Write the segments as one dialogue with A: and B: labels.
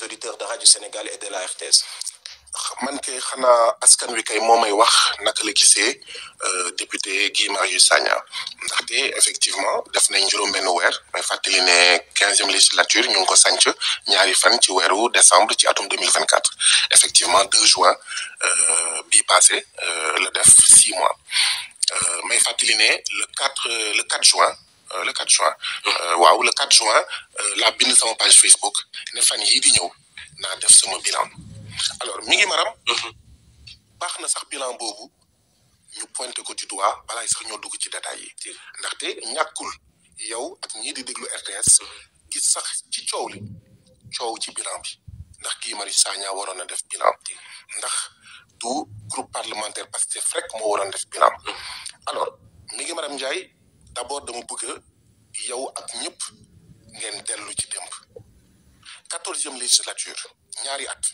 A: les auditeurs de Radio Sénégal et de la RTS.
B: man kay xanaa askan wi kay moo may wax naka la gisee député Guy Marius Sagna ndaxte effectivement def nañ juróom-benn weer may fàttali ne 15e législature ñu ngi ko sànc ñaari fan ci weeru décembre ci atum 2024 effectivement 2 juin bii passé la def 6 mois may fàttali ne le 4 juin waaw le 4 juin laa bind sama page Facebook ne fan yii di ñëw naa def sama bilan. alors mi ngi maram baax na sax bilan boobu ñu pointé ko ci doigt balaay sax ñoo dugg ci détails yi ndaxte ñàkkul yow ak ñii di déglu RTS gis sax ci coow ci bilan bi ndax Guy Marius Sagna waroon na def bilan ndax du groupe parlementaire Pastef rek moo waroon def bilan alors mi ngi maram Ndiaye d'abord dama bëgg yow ak ñëpp ngeen dellu ci démb 14e législature ñaari at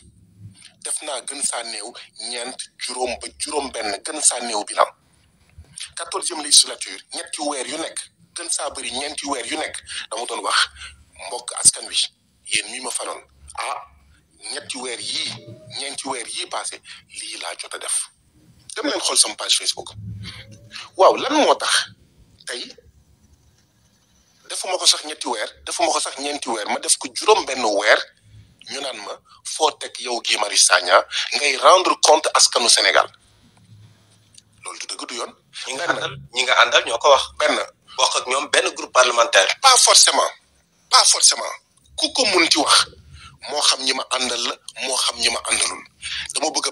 B: def naa gën saa néew ñeent juróom ba juróom benn gën saa néew bilan 14e législature ñetti weer yu nekk gën saa bëri ñeenti weer yu nekk dama doon wax mbokk askan wi yéen mi ma faloon ñeenti weer yii passé lii laa jot a def dem leen xool sama page Facebook waaw lan moo tax tey defuma ko sax ñetti weer defuma ko sax ñeenti weer ma def ko juróom benn weer ñu naan ma foo teg yow Guy Marius Sagna ngay rendre compte askanu Sénégal loolu du dëgg du yoon.
A: ñi nga àndal ñoo ko wax. bokk ak ñoom benn groupe parlementaire.
B: pas forcément ku ko mun ci wax moo xam ñi ma àndal la moo xam ñi ma àndalul dama bëgg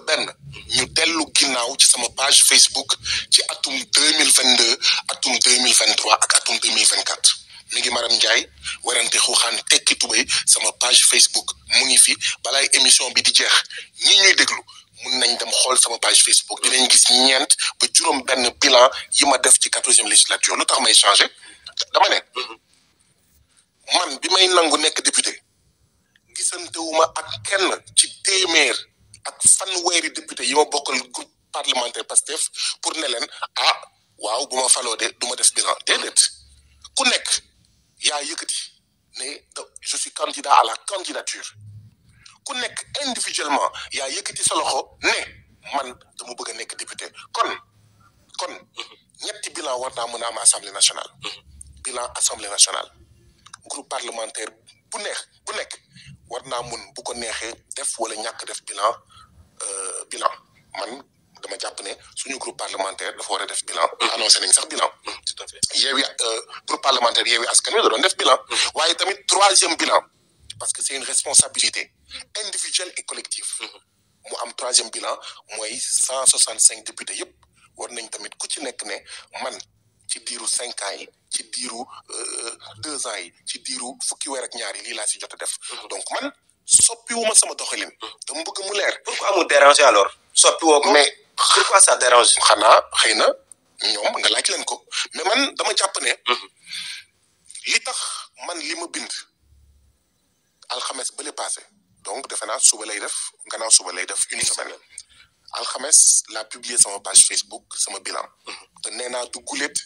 B: ñu dellu ginnaaw ci sama page Facebook ci atum 2022 atum 2023 ak atum 2024. mi ngi maram Ndiaye werante xuuxaan tekki tubay sama page Facebook mu ngi fi balaay émission bi di jeex ñi ñuy déglu mun nañ dem xool sama page Facebook dinañ gis ñeent ba juróom benn bilan yi ma def ci 14e législature lu tax may changé dama ne man bi may nangu nekk député gisantewuma ak kenn ci téeméer ak fanweeri député yi ma bokkal groupe parlementaire Pastef pour ne leen waaw bu ma faloo de du ma def bilan déedéet ku nekk yaa yëkkati ne je suis candidat à la candidature ku nekk individuellement yaa yëkkati sa loxo ne man dama bëgg a nekk député kon ñetti bilan war naa mën a am assemblée nationale bilan assemblée nationale groupe parlementaire bu nekk war naa mun bu ko neexee def wala ñàkk def bilan man dama jàpp ne suñu groupe parlementaire dafa war a def bilan annoncé nañ sax bilan
A: tout à fait
B: Yewwi groupe parlementaire Yewwi Askan Wi da doon def bilan waaye tamit 3e bilan parce que c'est une responsabilité individuelle et collective mu am 3e bilan mooy 165 députés yëpp war nañ tamit ku ci nekk ne man ci diiru 5 ans yi ci diiru 2 ans yi ci diiru fukki weer ak ñaar yi lii laa si jot a def donc man soppiwuma sama doxalin dama bëgg mu leer.
A: pourquoi amul déranger alors soppiwoo ko mais pourquoi ça dérange.
B: xanaa xëy na ñoom nga laaj leen ko mais man dama jàpp ne li tax man li ma bind alxames ba le passé donc defe naa suba lay def gannaaw suba lay def une semaine alxames laa publier sama page Facebook sama bilan te nee naa du guléet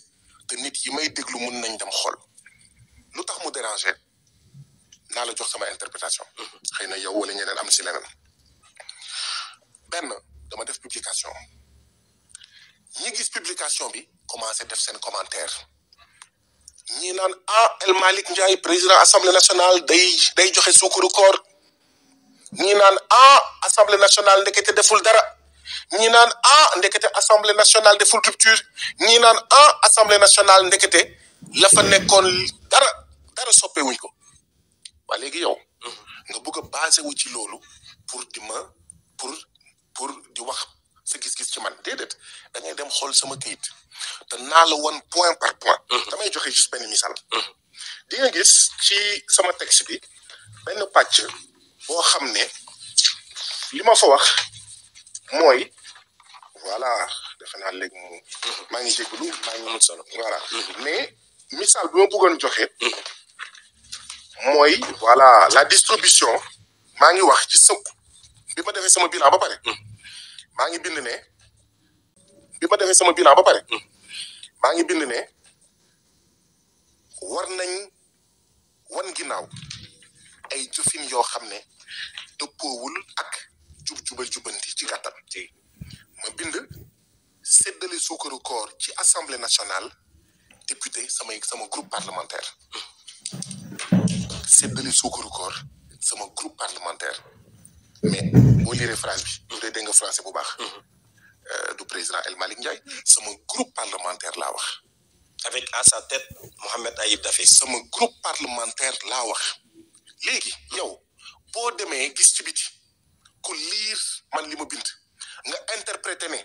B: te nit yi may déglu mun nañ dem xool lu tax mu déranger naa la jox sama interprétation xëy na yow wala ñeneen am si leneen benn dama def publication ñi gis publication bi commencé def seen commentaire ñi naan El Malick Ndiaye président assemblée nationale day joxe suukaru koor ñi naan assemblée nationale ndekete deful dara ñi naan ndekete assemblée nationale deful rupture ñi naan assemblée nationale ndekete la fa nekkoon dara soppewuñ ko waa léegi yow nga bëgg a basé wu ci loolu pour di wax sa gis-gis ci man déedéet da ngay dem xool sama kayit te naa la woon point par point damay joxe juste benn misaal di nga gis ci sama texte bi benn pàcc boo xam ne li ma fa wax mooy voilà defe naa léegi maa ngi jégalu maa ngi mut solo voilà mais misaal bi ma bëggoon joxe mooy voilà la distribution maa ngi wax ci sëpp bi ma defee sama bilan ba pare maa ngi bind ne war nañ wan ginnaaw ay jëfin yoo xam ne dëppoowul ak jubal jubanti ci gàttal ma bind séddale suukaru koor ci assemblée nationale député sama groupe parlementaire séddale suukaru koor sama groupe parlementaire mais boo lire phrase bi bu dee dégg nga français bu baax du président El Malick Ndiaye sama groupe parlementaire laa wax
A: avec à sa tête Mohamed Ayib Daffé
B: sama groupe parlementaire laa wax léegi yow boo demee gis ci biti ku lire man li ma bind nga interprété ne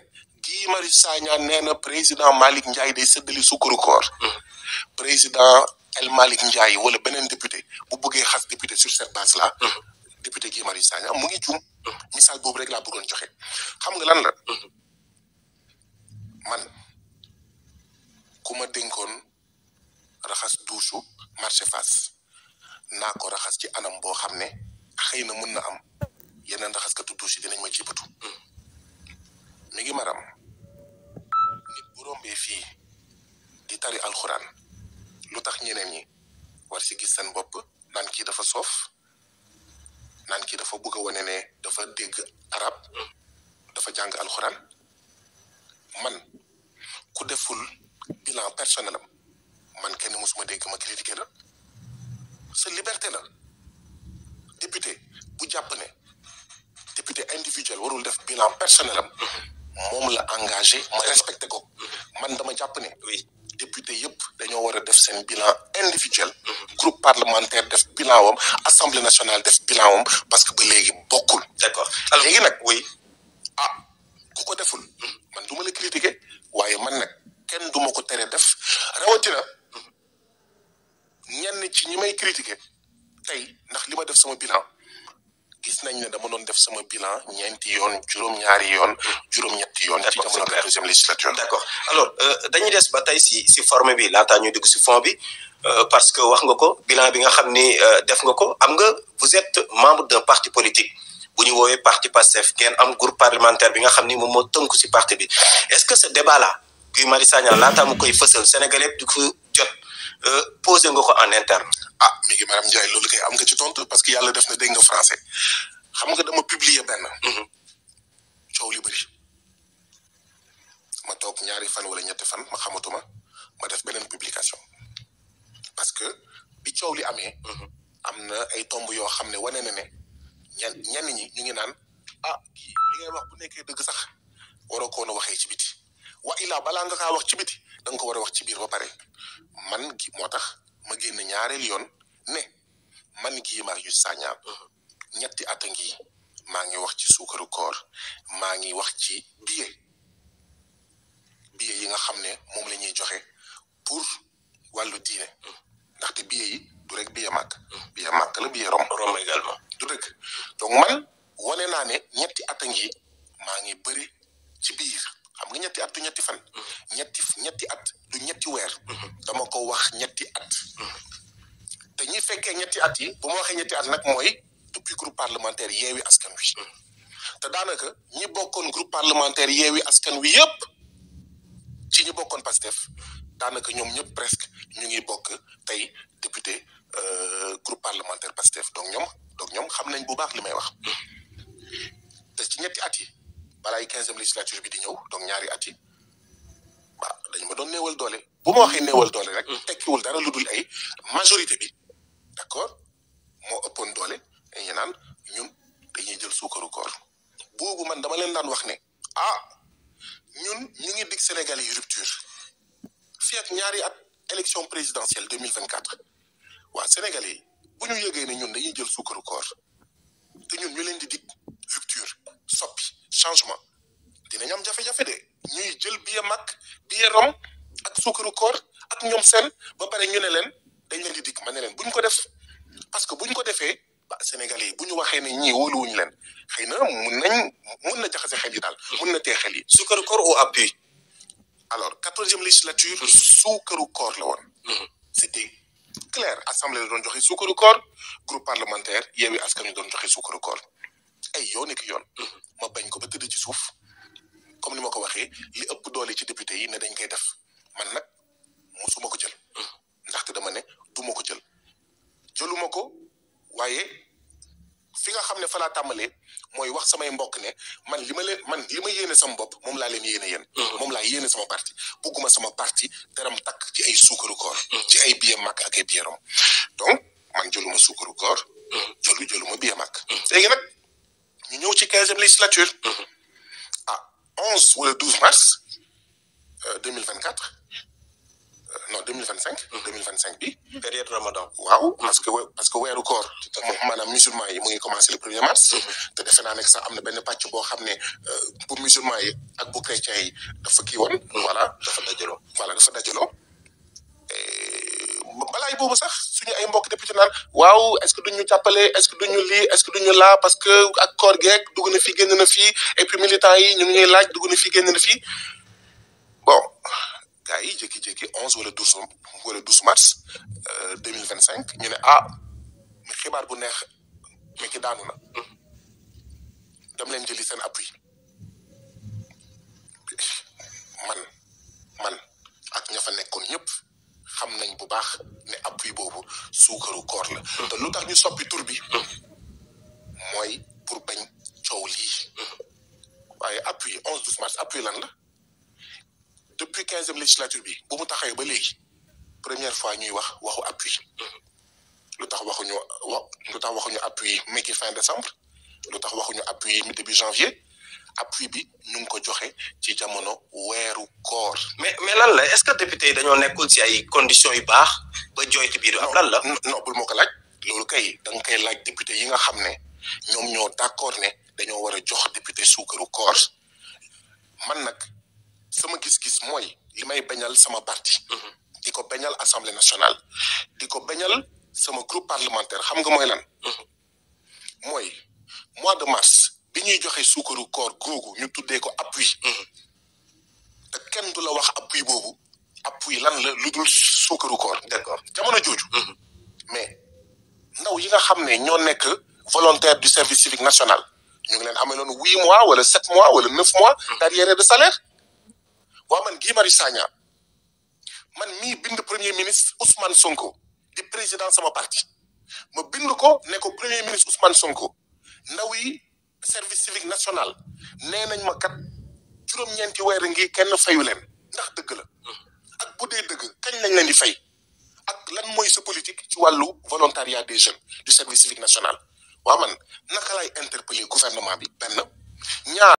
B: Guy Marius Sagna nee na président Malick Ndiaye day séddali sukkaru koor président El Malick Ndiaye wala beneen député bu bëggee xas député sur cette base là député Guy Marius Sagna mu ngi juum misaal boobu rek laa bëggoon joxe xam nga lan la man ku ma dénkoon raxas douche marché Fass naa ko raxas ci anam boo xam ne xëy na mën na am yeneen raxaskatu douche yi dinañ ma jébatu mi ngi maram nit bu rombee fii di tari alxuraan lu tax ñeneen ñi war si gis seen bopp naan kii dafa soof naan kii dafa bëgg a wane ne dafa dégg arab dafa jàng alxuraan man ku deful bilan personnel am man kenn musuma dégg ma critiqué la sa liberté la député bu jàpp ne député individuel warul def bilan personnel am moom la engagé ma respecté ko man dama jàpp ne oui député yëpp dañoo war a def seen bilan individuel groupe parlementaire def bilan wam assemblée nationale def bilan wam parce que ba léegi bokkul
A: d'accord
B: léegi nag
A: oui
B: ku ko deful man du ma la critiqué waaye man nag kenn du ma ko tere def rawatina ñenn ci ñi may critiqué tey ndax li ma def sama bilan gis nañ ne dama doon def sama bilan ñeenti yoon juróom-ñaari yoon juróom-ñetti yoon ci jamono 14e législature
A: d'accord alors dañuy des ba tey si forme bi laataa ñuy dugg si fond bi parce que wax nga ko bilan bi nga xam ni def nga ko am nga vous êtes membre d'un parti politique bu ñu woowee parti Pastef ngeen am groupe parlementaire bi nga xam ni moom moo tënku si parti bi est-ce que ce débat là Guy Marius Sagna laataa mu koy fësal Sénégalais du ko jot posé nga ko en interne
B: mi ngi madame Ndiaye loolu kay am nga ci tontu parce que yàlla def na dégg nga français xam nga dama publier benn coow li bëri ma toog ñaari fan wala ñetti fan ma xamatuma ma def beneen publication parce que bi coow li amee am na ay tomb yoo xam ne wane na ne ñenn ñi ñu ngi naan kii li ngay wax bu nekkee dëgg sax waroo koon a waxee ci biti wa ilaa balaa nga kaa wax ci biti da nga ko war a wax ci biir ba pare man gi moo tax ma génn ñaareel yoon ne man Guy Marius Sagna ñetti at a ngi maa ngi wax ci suukaru koor maa ngi wax ci billet yi nga xam ne moom la ñuy joxe pour wàllu diine ndaxte billet yi du rek billet màkk la billet rom également du dëgg donc man wane naa ne ñetti at a ngi maa ngi bëri ci biir xam nga ñetti at du ñetti fan ñetti at du ñetti weer dama ko wax ñetti at te ñi fekkee ñetti at yi bu ma waxee ñetti at nag mooy depuis groupe parlementaire Yewwi Askan Wi te daanaka ñi bokkoon groupe parlementaire Yewwi Askan Wi yëpp ci ñi bokkoon Pastef daanaka ñoom ñëpp presque ñu ngi bokk tey député groupe parlementaire Pastef donc ñoom xam nañ bu baax li may wax te ci ñetti at yi balaay 15e législature bi di ñëw donc ñaari at yi dañ ma doon néewal doole bu ma waxee néewal doole rek tekkiwul dara lu dul ay majorité bi d'accord moo ëppoon doole ñu naan ñun dañuy jël suukaru koor boobu man dama leen daan wax ne ñun ñu ngi dig Sénégal yi rupture fii ak ñaari at élection présidentielle 2024 waa Sénégalais yi bu ñu yëgee ne ñun dañuy jël suukaru koor te ñun ñu leen di dig rupture soppi changement dinañ am jafe-jafe de ñuy jël billet mag billet rom ak suukaru koor ak ñoom seen ba pare ñu ne leen dañ leen di dig ma ne leen buñ ko def parce que buñ ko defee Sénégalais yi bu ñu waxee ne ñii wóoluwuñu leen xëy na mun na jaxase xel yi daal mun na tee xel yi. suukaru koor au appui. alors 14e législature suukaru koor la woon. c'était clair assemblée la doon joxe suukaru koor groupe parlementaire Yewwi Askan Wi doon joxe suukaru koor ay yoon ak yoon. ma bañ ko ba tëdd ci suuf comme ni ma ko waxee li ëpp doole ci député yi ne dañ koy def man nag musuma ko jël ndaxte dama ne duma ko jël jëluma ko waaye fi nga xam ne fa laa tàmbalee mooy wax samay mbokk ne man li ma yéene sama bopp moom laa leen yéene yéen. moom laa yéene sama parti bugguma sama parti deram takk ci ay suukaru koor. ci ay billet màkk ak ay billet rom donc man jëluma suukaru koor. jëluma billet màkk. léegi nag ñu ñëw ci 15e législature. 11 wala 12 mars 2024 non 2025. 2025 bi.
A: période Ramadan.
B: waaw parce que weeru koor. maanaam musulman yi mu ngi commencé le 1er mars. te defe naa nekk sax am na benn pàcc boo xam ne bu musulman yi ak bu chrétien yi dafa kii woon. voilà dafa dajaloo. balaay boobu sax suñu ay mbokk député naan waaw est-ce que duñu jàppale est-ce que duñu lii est-ce que duñu laa parce que ak koor geek dugg na fii génn na fii et puis militants yi ñu ngi ñuy laaj dugg na fii génn na fii bon gars yi jékki-jékki 11 wala 12 mars 2025 ñu ne mais xibaar bu neex mais ki daanu na dem leen jëli seen appui man ak ña fa nekkoon ñëpp xam nañ bu baax ne appui boobu suukaru koor la. te lu tax ñu soppi tur bi mooy pour bañ coow lii waaye appui 11-12 mars appui lan la depuis 15e législature bi bu mu taxawee ba léegi première fois ñuy waxu appui. lu tax waxuñu appui Macky fin décembre lu tax waxuñu appui début janvier appui bi ñu ngi ko joxe ci jamono weeru koor.
A: mais lan la est-ce que député yi dañoo nekkul ci ay conditions yu baax ba jooytu bii du am lan la.
B: non bul moo ko laaj loolu kay da nga koy laaj député yi nga xam ne ñoom ñoo d'accord ne dañoo war a jox député suukaru koor man nag sama gis-gis mooy li may bañal sama parti. di ko bañal assemblée nationale di ko bañal sama groupe parlementaire xam nga mooy lan. mooy mois de mars bi ñuy joxe suukaru koor googu ñu tuddee ko appui. te kenn du la wax appui boobu appui lan la lu dul suukaru koor.
A: d'accord
B: jamono jooju. mais ndaw yi nga xam ne ñoo nekk volontaire du service civique national ñu ngi leen ameloon 8 mois wala 7 mois wala 9 mois. d'arriéré de salaire. waa man Guy Marius Sagna man mii bind premier ministre Ousmane Sonko di président sama parti ma bind ko ne ko premier ministre Ousmane Sonko ndaw yi service civique national nee nañ ma kat juróom-ñeenti weer ngi kenn fayu leen ndax dëgg la ak bu dee dëgg kañ lañ leen di fay ak lan mooy sa politique ci wàllu volontariat des jeunes du service civique national waa man naka lay interpeller gouvernement bi benn ñaar